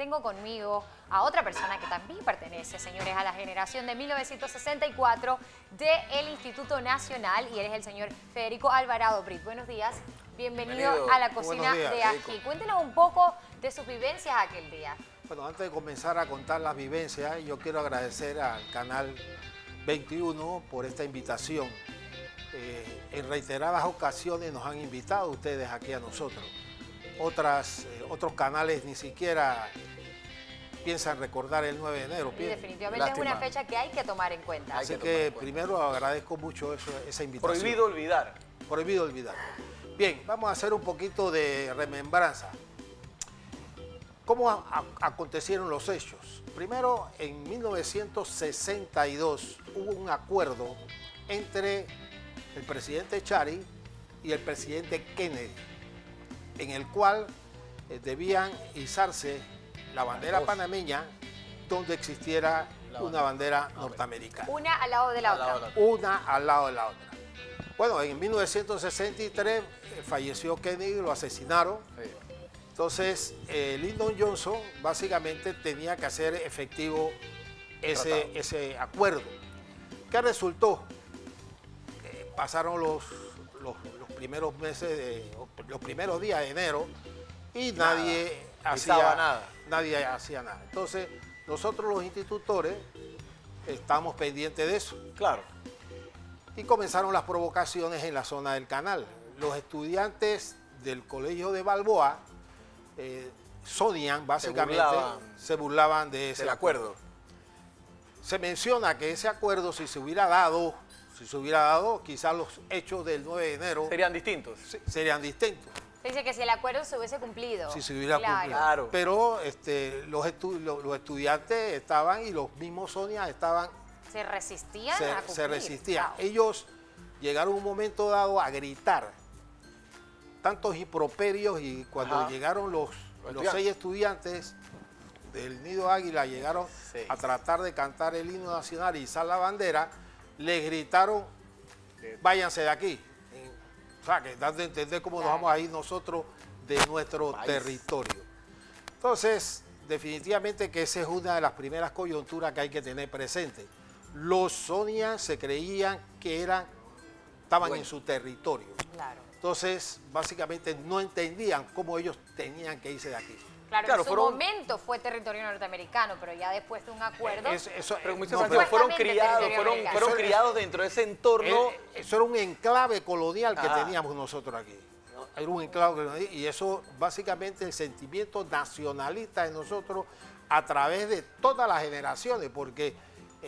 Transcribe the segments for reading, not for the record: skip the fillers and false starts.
tengo conmigo a otra persona que también pertenece, señores, a la generación de 1964 del Instituto Nacional, y él es el señor Federico Alvarado Brit. Buenos días, bienvenido a la cocina de aquí. Cuéntenos un poco de sus vivencias aquel día. Bueno, antes de comenzar a contar las vivencias, yo quiero agradecer al Canal 21 por esta invitación. En reiteradas ocasiones nos han invitado ustedes aquí a nosotros. Otros canales ni siquiera piensan recordar el 9 de enero. Y definitivamente es una fecha que hay que tomar en cuenta. Así que primero agradezco mucho esa invitación. Prohibido olvidar. Prohibido olvidar. Bien, vamos a hacer un poquito de remembranza. ¿Cómo acontecieron los hechos? Primero, en 1962 hubo un acuerdo entre el presidente Chari y el presidente Kennedy, en el cual debían izarse la bandera panameña donde existiera una bandera norteamericana. Una al lado de la otra. Una al lado de la otra. Bueno, en 1963 falleció Kennedy, lo asesinaron. Sí. Entonces, Lyndon Johnson básicamente tenía que hacer efectivo ese acuerdo. ¿Qué resultó? Pasaron los primeros meses, los primeros días de enero y nadie hacía nada. Entonces, nosotros los institutores estamos pendientes de eso. Claro. Y comenzaron las provocaciones en la zona del canal. Los estudiantes del colegio de Balboa básicamente se burlaban de ese acuerdo. Se menciona que ese acuerdo, si se hubiera dado, quizás los hechos del 9 de enero serían distintos. Serían distintos. Se dice que si el acuerdo se hubiese cumplido. Si se hubiera cumplido. Claro. Pero los estudiantes estaban, y los mismos Sonia estaban... Se resistían a cumplir. Se resistían. Wow. Ellos llegaron un momento dado a gritar tantos improperios, y cuando llegaron los 6 estudiantes del Nido Águila, llegaron a tratar de cantar el himno nacional y izar la bandera, les gritaron, váyanse de aquí. O sea, que dando a entender cómo nos vamos a ir nosotros de nuestro territorio. Entonces, definitivamente que esa es una de las primeras coyunturas que hay que tener presente. Los Sonia se creían que estaban en su territorio. Claro. Entonces, básicamente no entendían cómo ellos tenían que irse de aquí. Claro, en su momento fue territorio norteamericano, pero ya después de un acuerdo... fueron criados dentro de ese entorno. Eso era un enclave colonial que teníamos nosotros aquí. Era un enclave colonial, y eso básicamente el sentimiento nacionalista de nosotros a través de todas las generaciones, porque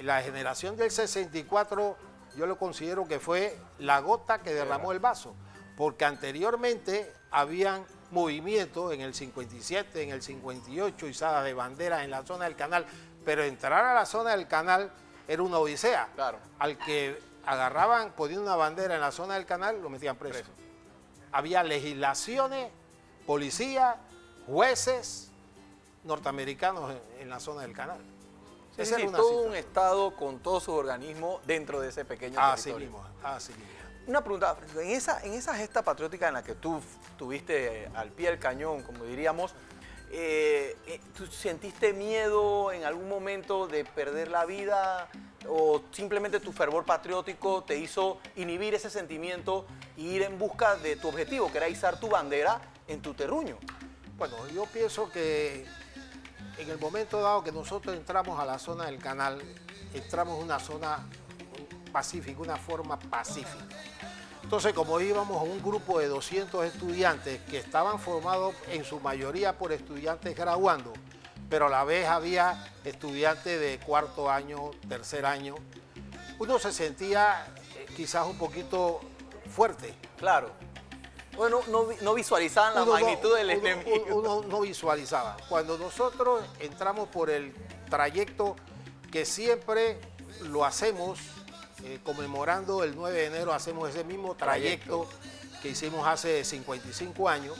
la generación del 64 yo lo considero que fue la gota que derramó el vaso, porque anteriormente habían movimientos en el 57, en el 58, izadas de banderas en la zona del canal, pero entrar a la zona del canal era una odisea. Claro. Al que agarraban poniendo una bandera en la zona del canal, lo metían preso. Había legislaciones, policía, jueces norteamericanos en la zona del canal. Ese era todo un estado con todos sus organismos dentro de ese pequeño territorio. Así mismo. Una pregunta, en esa gesta patriótica en la que tú tuviste al pie del cañón, como diríamos, ¿tú sentiste miedo en algún momento de perder la vida, o simplemente tu fervor patriótico te hizo inhibir ese sentimiento e ir en busca de tu objetivo, que era izar tu bandera en tu terruño? Bueno, yo pienso que en el momento dado que nosotros entramos a la zona del canal, entramos en una zona pacífica, una forma pacífica. Entonces, como íbamos a un grupo de 200 estudiantes que estaban formados en su mayoría por estudiantes graduando, pero a la vez había estudiantes de cuarto año, tercer año, uno se sentía quizás un poquito fuerte. Claro. Bueno, no visualizaban la magnitud del enemigo. Uno no visualizaba. Cuando nosotros entramos por el trayecto que siempre lo hacemos, conmemorando el 9 de enero, hacemos ese mismo trayecto que hicimos hace 55 años.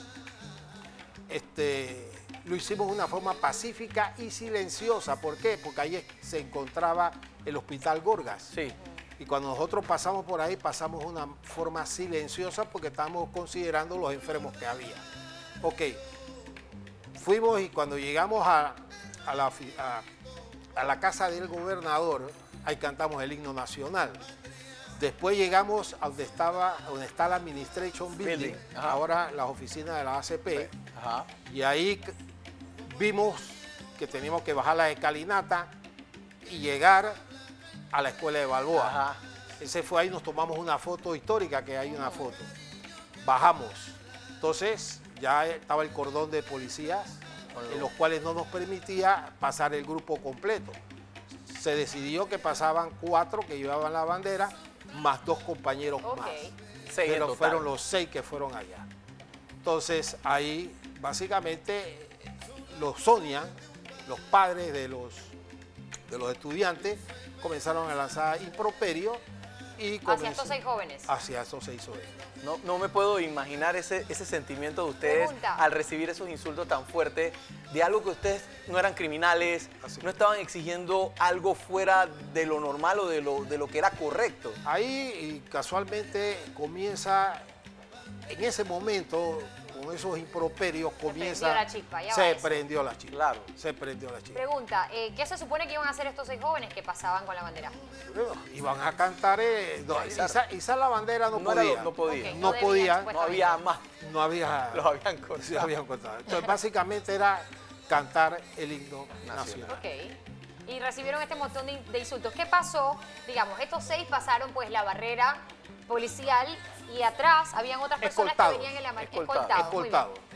Lo hicimos de una forma pacífica y silenciosa. ¿Por qué? Porque ahí se encontraba el Hospital Gorgas. Sí. Y cuando nosotros pasamos por ahí, pasamos de una forma silenciosa porque estábamos considerando los enfermos que había. Ok, fuimos y cuando llegamos a a la casa del gobernador, ahí cantamos el himno nacional. Después llegamos a donde está la Administration Building, ahora las oficinas de la ACP, y ahí vimos que teníamos que bajar la escalinata y llegar a la escuela de Balboa. Ese fue ahí, nos tomamos una foto histórica, que hay una foto. Bajamos. Entonces ya estaba el cordón de policías, en los cuales no nos permitía pasar el grupo completo. Se decidió que pasaban 4 que llevaban la bandera, más 2 compañeros más. Pero fueron los 6 que fueron allá. Entonces ahí básicamente los Sonia, los padres de los estudiantes, comenzaron a lanzar improperios y hacia estos 6 jóvenes. Hacia esos 6 jóvenes. No me puedo imaginar ese sentimiento de ustedes al recibir esos insultos tan fuertes de algo que ustedes no eran criminales, no estaban exigiendo algo fuera de lo normal o de lo que era correcto. Ahí casualmente comienza, en ese momento, con esos improperios, se prendió la chispa. Claro. Se prendió la chispa. Pregunta, ¿qué se supone que iban a hacer estos 6 jóvenes que pasaban con la bandera? Iban a cantar, izar la bandera no podía. No podía. Okay, no podía. No había más. No había. Los habían cortado. Se habían cortado. Entonces básicamente era cantar el himno nacional. Ok. Y recibieron este montón de insultos. ¿Qué pasó? Digamos, estos 6 pasaron pues la barrera policial y atrás habían otras personas que venían en la marcha.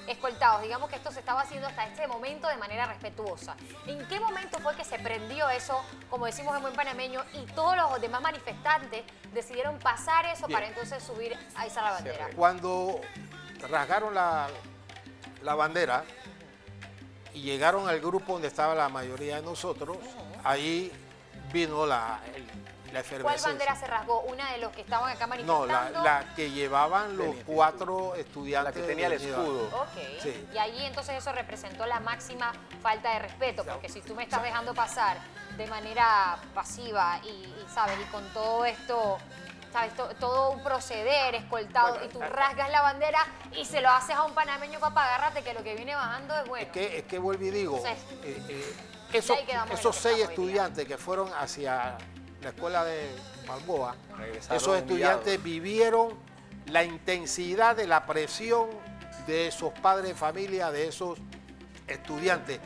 Escoltados. Digamos que esto se estaba haciendo hasta este momento de manera respetuosa. ¿En qué momento fue que se prendió eso, como decimos en buen panameño, y todos los demás manifestantes decidieron pasar eso para entonces subir a izar la bandera? Cuando rasgaron la bandera y llegaron al grupo donde estaba la mayoría de nosotros, ahí vino la efervescencia. ¿Cuál bandera se rasgó? ¿Una de los que estaban acá manifestando? No, la que llevaban los 4 estudiantes. La que tenía el escudo. Ok. Sí. Y allí entonces eso representó la máxima falta de respeto, porque si tú me estás dejando pasar de manera pasiva y ¿sabes? Y con todo esto, ¿sabes? Todo un proceder escoltado, y tú rasgas la bandera y se lo haces a un panameño, papá, agárrate que lo que viene bajando es bueno. Es que vuelvo y digo, esos 6 estudiantes que fueron hacia la escuela de Balboa, esos estudiantes vivieron la intensidad de la presión de esos padres de familia, de esos estudiantes,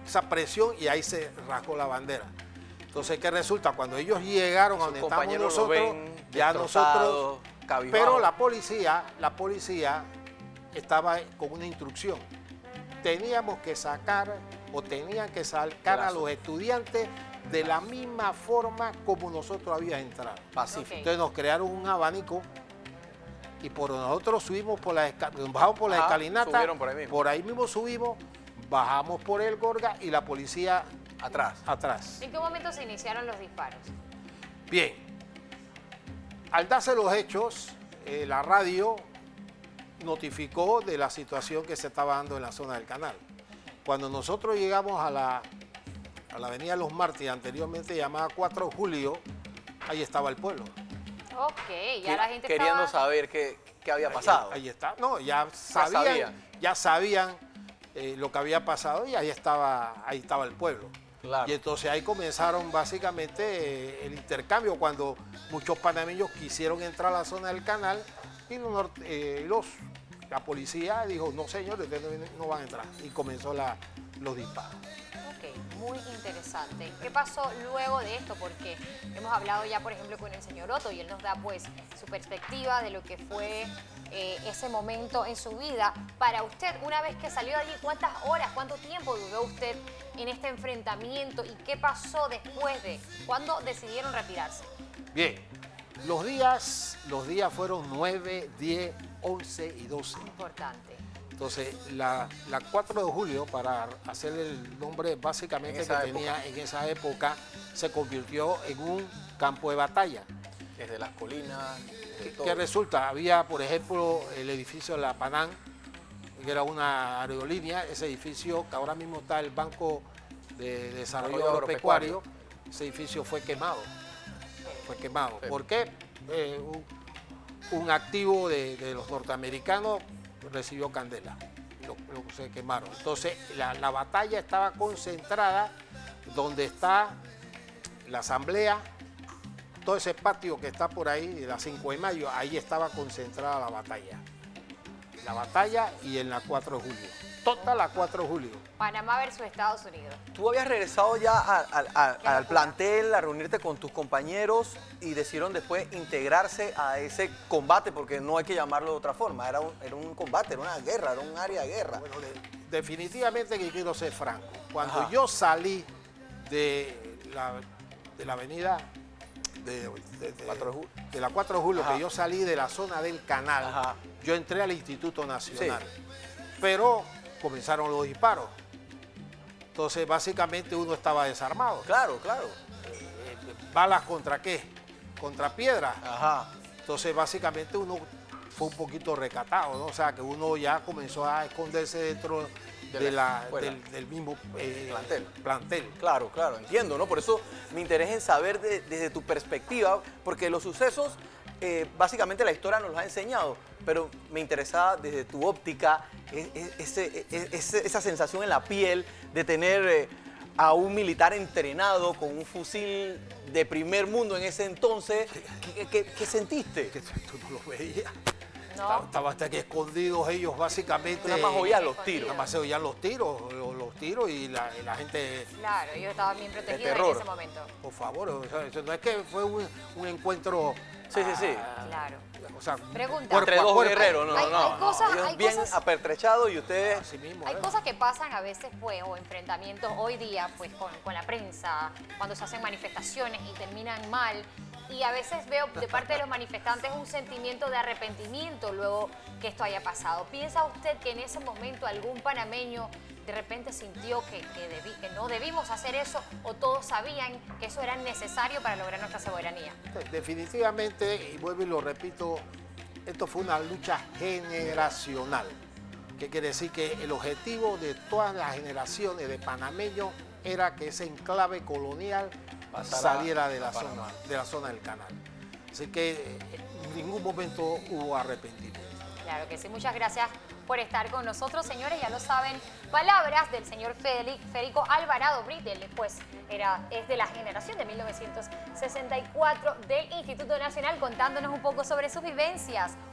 esa presión, y ahí se rasgó la bandera. Entonces, ¿qué resulta? Cuando ellos llegaron a donde estamos nosotros, ya nosotros, pero la policía estaba con una instrucción. Teníamos que sacar, o tenían que sacar a los estudiantes de la misma forma como nosotros habíamos entrado. Pacífico. Entonces nos crearon un abanico y por nosotros subimos por bajamos por la escalinata, por ahí mismo subimos, bajamos por el Gorga y la policía atrás. ¿En qué momento se iniciaron los disparos? Bien, al darse los hechos, la radio notificó de la situación que se estaba dando en la zona del canal. Cuando nosotros llegamos a la avenida Los Mártires, anteriormente llamada 4 de Julio, ahí estaba el pueblo. Ok, ya la gente queriendo saber qué había pasado. Ahí está, no, ya sabían lo que había pasado, y ahí estaba el pueblo. Claro. Y entonces ahí comenzaron básicamente el intercambio, cuando muchos panameños quisieron entrar a la zona del canal y la policía dijo, no señores, ustedes no van a entrar, y comenzó los disparos. Muy interesante. ¿Qué pasó luego de esto? Porque hemos hablado ya, por ejemplo, con el señor Otto, y él nos da pues su perspectiva de lo que fue ese momento en su vida. Para usted, una vez que salió de allí, ¿cuántas horas, cuánto tiempo duró usted en este enfrentamiento? ¿Y qué pasó después de? ¿Cuándo decidieron retirarse? Bien, los días fueron 9, 10, 11 y 12. Importante. Entonces, la 4 de julio, para hacer el nombre básicamente que tenía en esa época, se convirtió en un campo de batalla. Desde las colinas, ¿Qué resulta? Había, por ejemplo, el edificio de la Panam, que era una aerolínea, ese edificio que ahora mismo está el Banco de Desarrollo Agropecuario, ese edificio fue quemado. Sí. ¿Por qué? Un activo de los norteamericanos recibió candela se quemaron. Entonces, la batalla estaba concentrada donde está la asamblea, todo ese patio que está por ahí, de la 5 de mayo, ahí estaba concentrada la batalla. La batalla y en la 4 de julio. Toda la 4 de julio. Panamá versus Estados Unidos. Tú habías regresado ya al plantel a reunirte con tus compañeros y decidieron después integrarse a ese combate, porque no hay que llamarlo de otra forma, era un combate, era una guerra, era un área de guerra. Bueno, definitivamente que quiero ser franco. Cuando yo salí de la avenida de la 4 de julio, que yo salí de la zona del canal, yo entré al Instituto Nacional. Sí. Pero comenzaron los disparos. Entonces, básicamente, uno estaba desarmado. Claro, claro. ¿Balas contra qué? Contra piedras. Entonces, básicamente, uno fue un poquito recatado, ¿no? O sea, que uno ya comenzó a esconderse dentro del mismo plantel. Claro, claro, entiendo, ¿no? Por eso me interesa en saber desde tu perspectiva, porque los sucesos, básicamente la historia nos los ha enseñado, pero me interesaba desde tu óptica esa sensación en la piel de tener a un militar entrenado con un fusil de primer mundo en ese entonces. ¿Qué sentiste? Que tú no lo veías. No. Estaban hasta aquí escondidos ellos, básicamente. Nada más oían los tiros. Nada más se oían los tiros y la gente... Claro, ellos estaban bien protegidos en ese momento. Por favor, o sea, no es que fue un encuentro... Sí. Claro. O sea, pregunta. Entre dos guerreros, no. Hay cosas bien apertrechados y ustedes... Así mismo, hay cosas que pasan a veces, pues, o enfrentamientos hoy día, pues, con la prensa, cuando se hacen manifestaciones y terminan mal. Y a veces veo de parte de los manifestantes un sentimiento de arrepentimiento luego que esto haya pasado. ¿Piensa usted que en ese momento algún panameño de repente sintió que no debimos hacer eso, o todos sabían que eso era necesario para lograr nuestra soberanía? Definitivamente, y vuelvo y lo repito, esto fue una lucha generacional. ¿Qué quiere decir? Que el objetivo de todas las generaciones de panameños era que ese enclave colonial saliera de la zona del canal. Así que en ningún momento hubo arrepentimiento. Claro que sí. Muchas gracias por estar con nosotros, señores. Ya lo saben, palabras del señor Federico Alvarado Brit, pues es de la generación de 1964 del Instituto Nacional, contándonos un poco sobre sus vivencias.